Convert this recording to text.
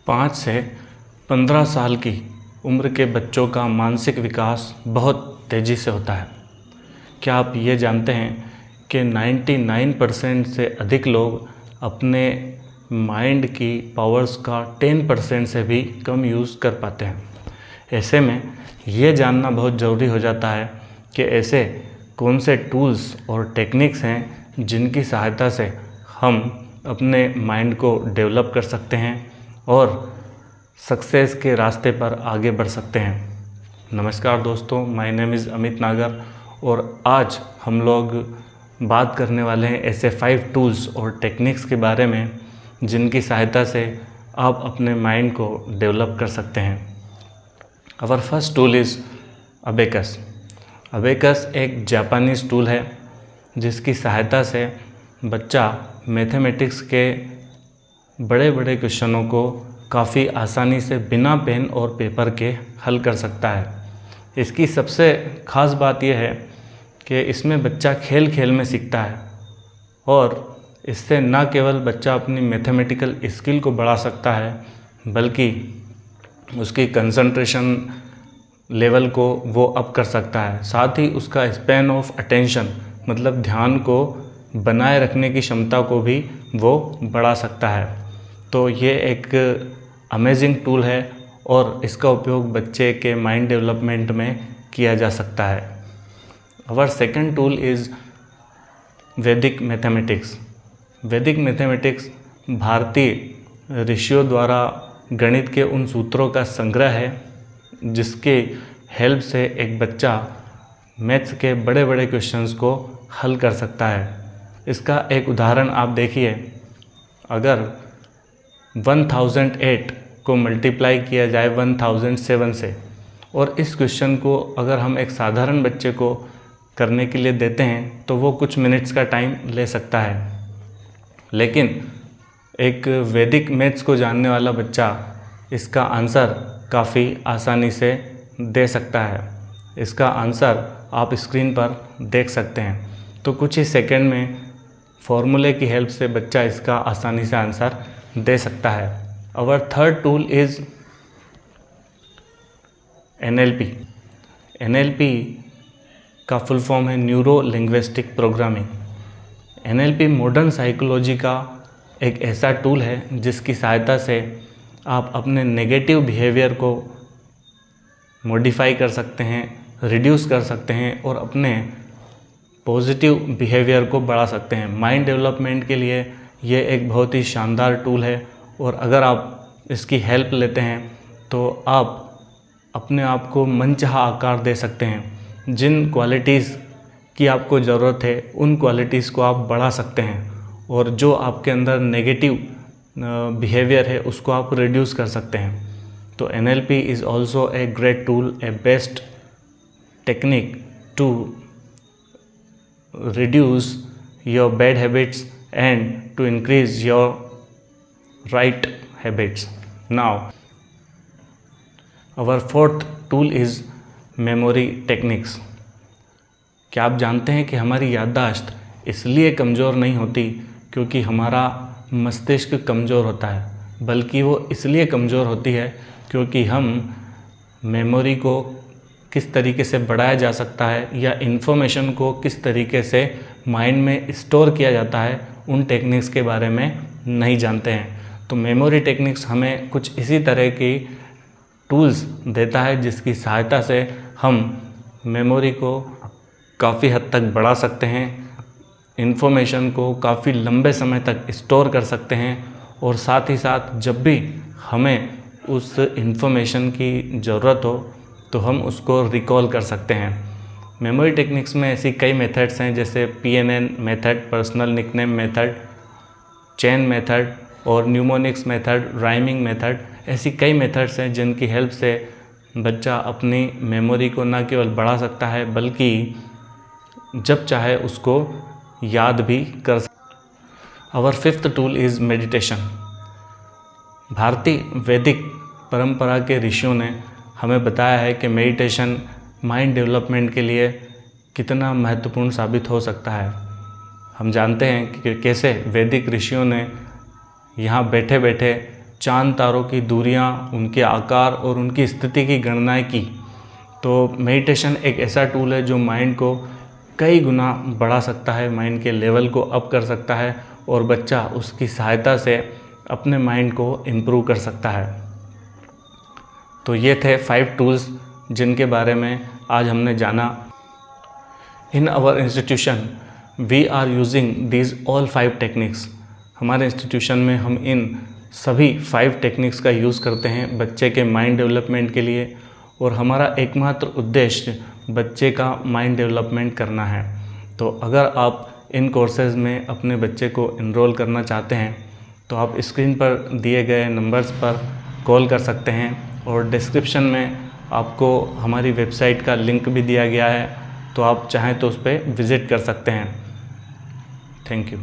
5 से 15 साल की उम्र के बच्चों का मानसिक विकास बहुत तेज़ी से होता है। क्या आप ये जानते हैं कि 99% से अधिक लोग अपने माइंड की पावर्स का 10% से भी कम यूज़ कर पाते हैं। ऐसे में ये जानना बहुत ज़रूरी हो जाता है कि ऐसे कौन से टूल्स और टेक्निक्स हैं जिनकी सहायता से हम अपने माइंड को डेवलप कर सकते हैं और सक्सेस के रास्ते पर आगे बढ़ सकते हैं। नमस्कार दोस्तों, माय नेम इज़ अमित नागर और आज हम लोग बात करने वाले हैं ऐसे 5 टूल्स और टेक्निक्स के बारे में जिनकी सहायता से आप अपने माइंड को डेवलप कर सकते हैं। Our first tool is abacus. Abacus एक जापानीज़ टूल है जिसकी सहायता से बच्चा मैथमेटिक्स के बड़े बड़े क्वेश्चनों को काफ़ी आसानी से बिना पेन और पेपर के हल कर सकता है। इसकी सबसे ख़ास बात यह है कि इसमें बच्चा खेल खेल में सीखता है और इससे न केवल बच्चा अपनी मैथमेटिकल स्किल को बढ़ा सकता है बल्कि उसकी कंसंट्रेशन लेवल को वो अप कर सकता है। साथ ही उसका स्पैन ऑफ अटेंशन मतलब ध्यान को बनाए रखने की क्षमता को भी वो बढ़ा सकता है। तो ये एक अमेजिंग टूल है और इसका उपयोग बच्चे के माइंड डेवलपमेंट में किया जा सकता है। आवर सेकंड टूल इज़ वैदिक मैथमेटिक्स। वैदिक मैथमेटिक्स भारतीय ऋषियों द्वारा गणित के उन सूत्रों का संग्रह है जिसके हेल्प से एक बच्चा मैथ्स के बड़े बड़े क्वेश्चंस को हल कर सकता है। इसका एक उदाहरण आप देखिए, अगर 1008 को मल्टीप्लाई किया जाए 1007 से और इस क्वेश्चन को अगर हम एक साधारण बच्चे को करने के लिए देते हैं तो वो कुछ मिनट्स का टाइम ले सकता है, लेकिन एक वैदिक मैथ्स को जानने वाला बच्चा इसका आंसर काफ़ी आसानी से दे सकता है। इसका आंसर आप स्क्रीन पर देख सकते हैं। तो कुछ ही सेकंड में फॉर्मूले की हेल्प से बच्चा इसका आसानी से आंसर दे सकता है। Our third tool is NLP। NLP का फुल फॉर्म है neuro linguistic programming. NLP modern psychology का एक ऐसा टूल है जिसकी सहायता से आप अपने नेगेटिव बिहेवियर को मॉडिफाई कर सकते हैं, रिड्यूस कर सकते हैं और अपने पॉजिटिव बिहेवियर को बढ़ा सकते हैं। माइंड डेवलपमेंट के लिए ये एक बहुत ही शानदार टूल है और अगर आप इसकी हेल्प लेते हैं तो आप अपने आप को मनचाहा आकार दे सकते हैं। जिन क्वालिटीज़ की आपको ज़रूरत है उन क्वालिटीज़ को आप बढ़ा सकते हैं और जो आपके अंदर नेगेटिव बिहेवियर है उसको आप रिड्यूस कर सकते हैं। तो NLP is also a great tool, a best technique to reduce your bad habits and to increase your right habits. Now our fourth tool is memory techniques. क्या आप जानते हैं कि हमारी याददाश्त इसलिए कमज़ोर नहीं होती क्योंकि हमारा मस्तिष्क कमज़ोर होता है, बल्कि वो इसलिए कमज़ोर होती है क्योंकि हम मेमोरी को किस तरीके से बढ़ाया जा सकता है या इन्फॉर्मेशन को किस तरीके से माइंड में स्टोर किया जाता है उन टेक्निक्स के बारे में नहीं जानते हैं। तो मेमोरी टेक्निक्स हमें कुछ इसी तरह की टूल्स देता है जिसकी सहायता से हम मेमोरी को काफ़ी हद तक बढ़ा सकते हैं, इन्फॉर्मेशन को काफ़ी लंबे समय तक स्टोर कर सकते हैं और साथ ही साथ जब भी हमें उस इन्फॉर्मेशन की ज़रूरत हो तो हम उसको रिकॉल कर सकते हैं। मेमोरी टेक्निक्स में ऐसी कई मेथड्स हैं जैसे PNN method, personal nickname method, chain method और न्यूमोनिक्स मेथड, राइमिंग मेथड। ऐसी कई मेथड्स हैं जिनकी हेल्प से बच्चा अपनी मेमोरी को न केवल बढ़ा सकता है बल्कि जब चाहे उसको याद भी कर सकता है। Our fifth tool is meditation. भारतीय वैदिक परंपरा के ऋषियों ने हमें बताया है कि मेडिटेशन माइंड डेवलपमेंट के लिए कितना महत्वपूर्ण साबित हो सकता है। हम जानते हैं कि कैसे वैदिक ऋषियों ने यहाँ बैठे बैठे चांद तारों की दूरियाँ, उनके आकार और उनकी स्थिति की गणनाएं की। तो मेडिटेशन एक ऐसा टूल है जो माइंड को कई गुना बढ़ा सकता है, माइंड के लेवल को अप कर सकता है और बच्चा उसकी सहायता से अपने माइंड को इम्प्रूव कर सकता है। तो ये थे 5 टूल्स जिनके बारे में आज हमने जाना। In our institution we are using these all 5 techniques. हमारे इंस्टीट्यूशन में हम इन सभी 5 टेक्निक्स का यूज़ करते हैं बच्चे के माइंड डेवलपमेंट के लिए, और हमारा एकमात्र उद्देश्य बच्चे का माइंड डेवलपमेंट करना है। तो अगर आप इन कोर्सेज़ में अपने बच्चे को इनरोल करना चाहते हैं तो आप स्क्रीन पर दिए गए नंबर्स पर कॉल कर सकते हैं, और डिस्क्रिप्शन में आपको हमारी वेबसाइट का लिंक भी दिया गया है, तो आप चाहें तो उस पर विज़िट कर सकते हैं। Thank you.